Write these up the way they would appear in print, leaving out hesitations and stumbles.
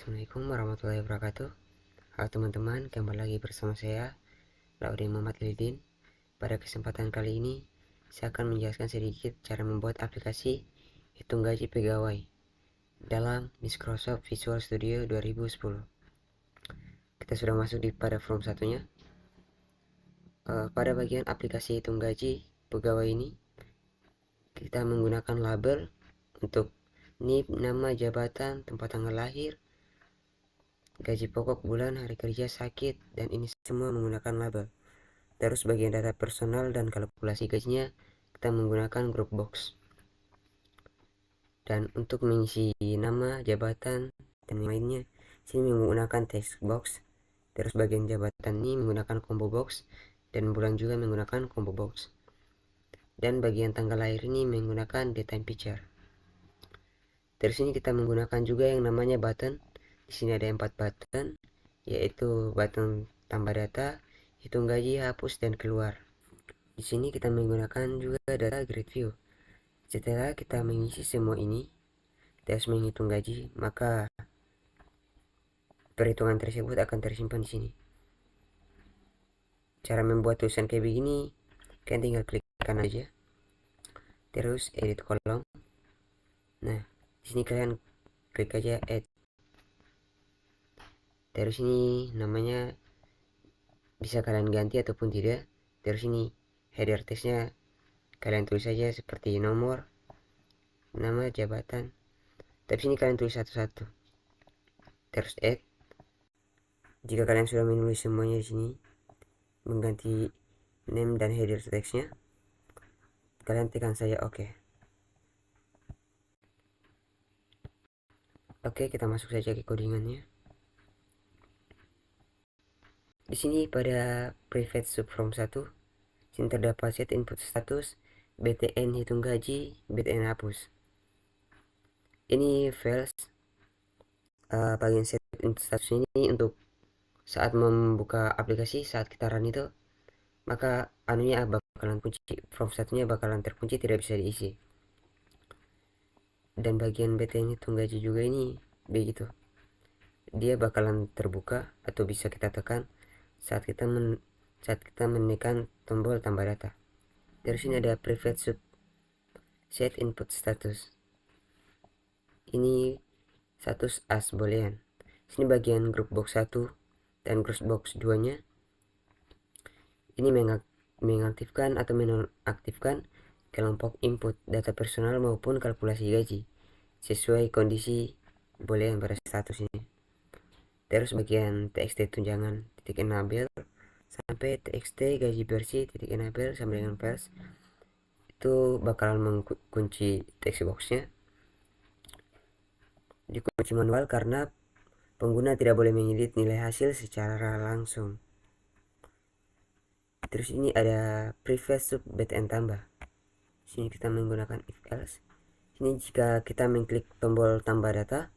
Assalamualaikum warahmatullahi wabarakatuh. Halo teman-teman, kembali lagi bersama saya, Laudi Muhammad Lidin. Pada kesempatan kali ini, saya akan menjelaskan sedikit cara membuat aplikasi hitung gaji pegawai dalam Microsoft Visual Studio 2010. Kita sudah masuk pada form satunya. Pada bagian aplikasi hitung gaji pegawai ini, kita menggunakan label untuk NIP, nama, jabatan, tempat tanggal lahir, gaji pokok, bulan, hari kerja, sakit, dan ini semua menggunakan label. Terus bagian data personal dan kalkulasi gajinya kita menggunakan group box. Dan untuk mengisi nama, jabatan, dan yang lainnya, sini menggunakan text box. Terus bagian jabatan ini menggunakan combo box, dan bulan juga menggunakan combo box. Dan bagian tanggal lahir ini menggunakan datetime picture. Terus ini kita menggunakan juga yang namanya button. Di sini ada 4 button, yaitu button tambah data, hitung gaji, hapus, dan keluar. Di sini kita menggunakan juga data grid view. Setelah kita mengisi semua ini, kita harus menghitung gaji, maka perhitungan tersebut akan tersimpan di sini. Cara membuat tulisan kayak begini, kalian tinggal klik kanan aja, terus edit kolom. Nah, di sini kalian klik aja add. Terus ini namanya bisa kalian ganti ataupun tidak. Terus ini header textnya kalian tulis saja seperti nomor, nama, jabatan. Tapi sini kalian tulis satu-satu. Terus add. Jika kalian sudah menulis semuanya di sini, mengganti name dan header textnya, kalian tekan saja OK. Oke, kita masuk saja ke codingannya. Di sini pada private subform 1, sini terdapat set input status, BTN hitung gaji, BTN hapus. Ini files bagian set input status ini untuk saat membuka aplikasi, saat kita run itu, maka anunya bakalan kunci, form satunya bakalan terkunci, tidak bisa diisi. Dan bagian BTN hitung gaji juga ini begitu, dia bakalan terbuka atau bisa kita tekan saat kita menekan tombol tambah data. Terus ini ada private sub set input status, ini status as boolean. Sini bagian group box 1 dan group box 2 nya ini mengaktifkan atau menonaktifkan kelompok input data personal maupun kalkulasi gaji sesuai kondisi boolean pada status ini. Terus bagian txt tunjangan titik enable sampai txt gaji bersih titik enable sama dengan files itu bakalan mengunci text boxnya, dikunci manual karena pengguna tidak boleh mengedit nilai hasil secara langsung. Terus ini ada private sub btn tambah. Sini kita menggunakan if else. Sini jika kita mengklik tombol tambah data,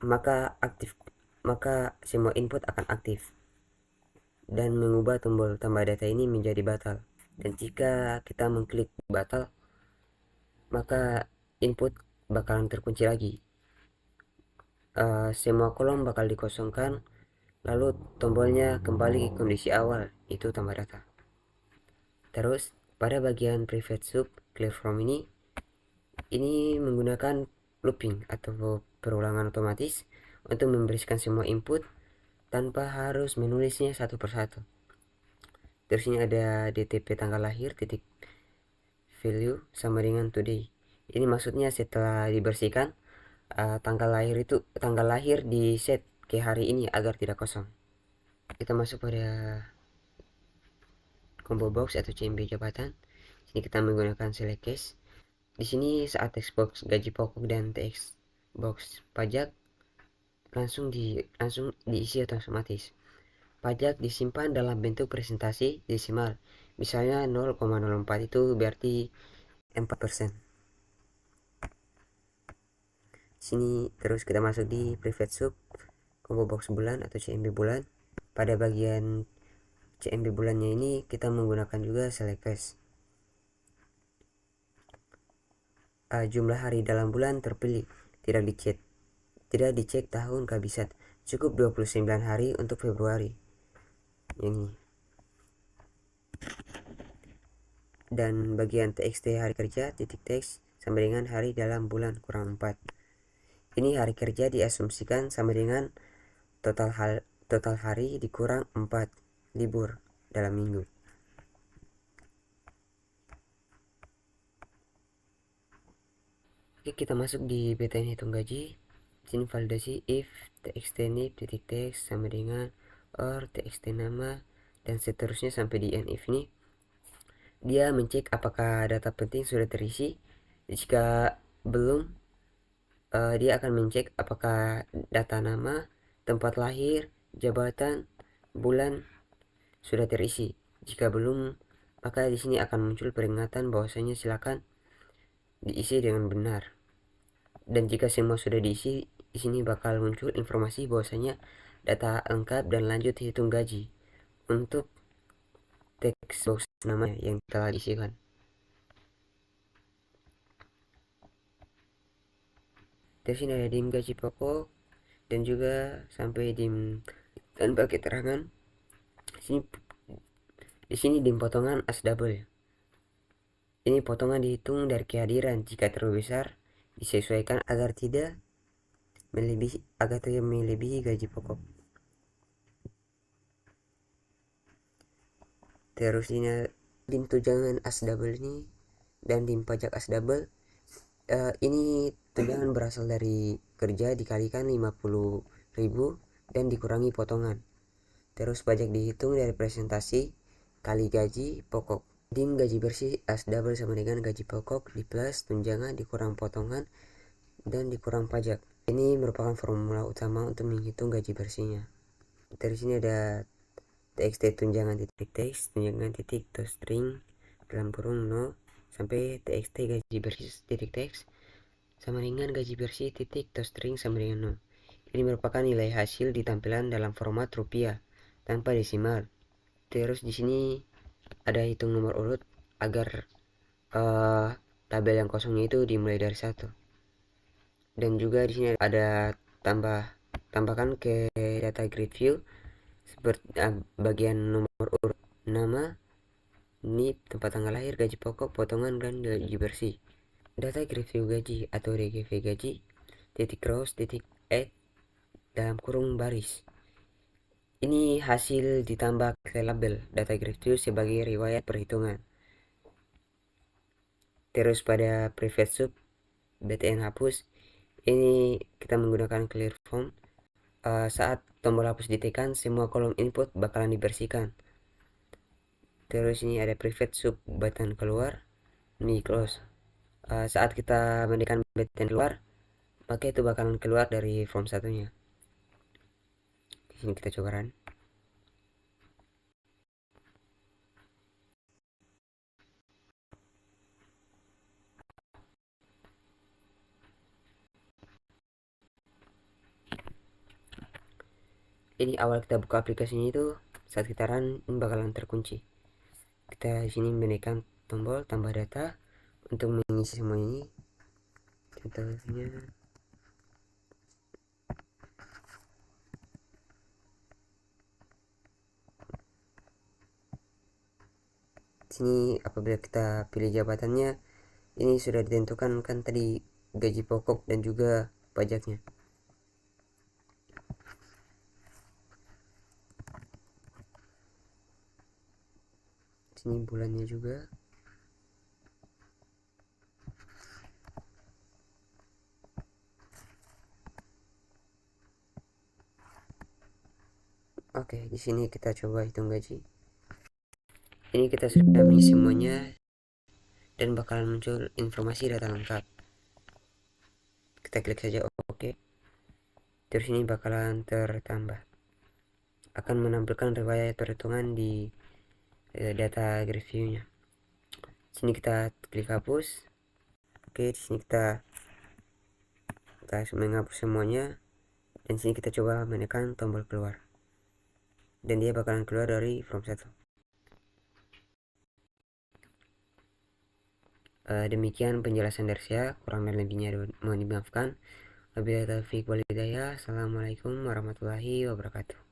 maka semua input akan aktif dan mengubah tombol tambah data ini menjadi batal. Dan jika kita mengklik batal, maka input bakalan terkunci lagi. Semua kolom bakal dikosongkan, lalu tombolnya kembali ke kondisi awal, itu tambah data. Terus pada bagian private sub clear from ini menggunakan looping atau perulangan otomatis untuk membersihkan semua input tanpa harus menulisnya satu persatu. Terus ini ada DTP tanggal lahir titik value sama dengan today. Ini maksudnya setelah dibersihkan tanggal lahir di set ke hari ini agar tidak kosong. Kita masuk pada combo box atau CMB jabatan. Sini kita menggunakan select case. Di sini saat text box gaji pokok dan text box pajak langsung diisi otomatis. Pajak disimpan dalam bentuk presentasi desimal. Misalnya 0,04 itu berarti 4%. Sini terus kita masuk di private sub combo box bulan atau CMB bulan. Pada bagian CMB bulannya ini kita menggunakan juga select case. Jumlah hari dalam bulan terpilih, tidak dicet tidak dicek tahun kehabisan, cukup 29 hari untuk Februari ini. Dan bagian txt hari kerja titik teks sama dengan hari dalam bulan kurang 4. Ini hari kerja diasumsikan sama dengan total hari dikurang 4 libur dalam minggu. Oke, kita masuk di BTN hitung gaji. Sini validasi if txt nib titik teks sama dengan or txt nama dan seterusnya sampai di end if ini. Dia mencek apakah data penting sudah terisi. Jika belum, dia akan mencek apakah data nama, tempat lahir, jabatan, bulan sudah terisi. Jika belum, maka di sini akan muncul peringatan bahwasanya silakan diisi dengan benar. Dan jika semua sudah diisi, di sini bakal muncul informasi bahwasanya data lengkap dan lanjut hitung gaji untuk teks box namanya yang telah diisikan. Terus ini ada dim gaji pokok dan juga sampai dim tanpa keterangan. Di sini dim potongan as double. Ini potongan dihitung dari kehadiran. Jika terlalu besar, disesuaikan agar tidak melebihi gaji pokok. Terus ini dim tunjangan as double ini dan dim pajak as double. Ini tunjangan berasal dari kerja dikalikan 50.000 dan dikurangi potongan. Terus pajak dihitung dari presentasi kali gaji pokok. Dim gaji bersih as double sama dengan gaji pokok di plus tunjangan dikurang potongan dan dikurang pajak. Ini merupakan formula utama untuk menghitung gaji bersihnya. Dari sini ada txt tunjangan titik teks tunjangan titik toString dalam kurung 0 sampai txt gaji bersih titik teks sama dengan gaji bersih titik toString sama dengan 0. Ini merupakan nilai hasil di tampilan dalam format rupiah tanpa desimal. Terus di sini ada hitung nomor urut agar tabel yang kosongnya itu dimulai dari 1. Dan juga di sini ada tambahkan ke data grid view seperti bagian nomor urut nama, NIP, tempat tanggal lahir, gaji pokok, potongan, dan gaji bersih. Data grid view gaji atau DGV gaji titik rows titik add dalam kurung baris. Ini hasil ditambah ke label data grid view sebagai riwayat perhitungan. Terus pada private sub BTN hapus, ini kita menggunakan clear form. Saat tombol hapus ditekan, semua kolom input bakalan dibersihkan. Terus ini ada private sub button keluar, ini close. Saat kita menekan button keluar, maka itu bakalan keluar dari form satunya. Di sini kita coba run. Ini awal kita buka aplikasinya itu saat kita run ini bakalan terkunci. Kita di sini menekan tombol tambah data untuk mengisi semua ini. Contohnya sini apabila kita pilih jabatannya ini sudah ditentukan kan tadi gaji pokok dan juga pajaknya. Sini bulannya juga. Oke, di sini kita coba hitung gaji. Ini kita sudah mengisi semuanya dan bakalan muncul informasi data lengkap. Kita klik saja oke. Terus ini bakalan tertambah. Akan menampilkan riwayat perhitungan di data grid view-nya. Sini kita klik hapus. Oke, di sini kita menghapus semuanya dan sini kita coba menekan tombol keluar. Dan dia bakalan keluar dari form 1. Demikian penjelasan dari saya, kurang dan lebihnya mohon dimaafkan. Wabillahi taufiq walhidayah. Assalamualaikum warahmatullahi wabarakatuh.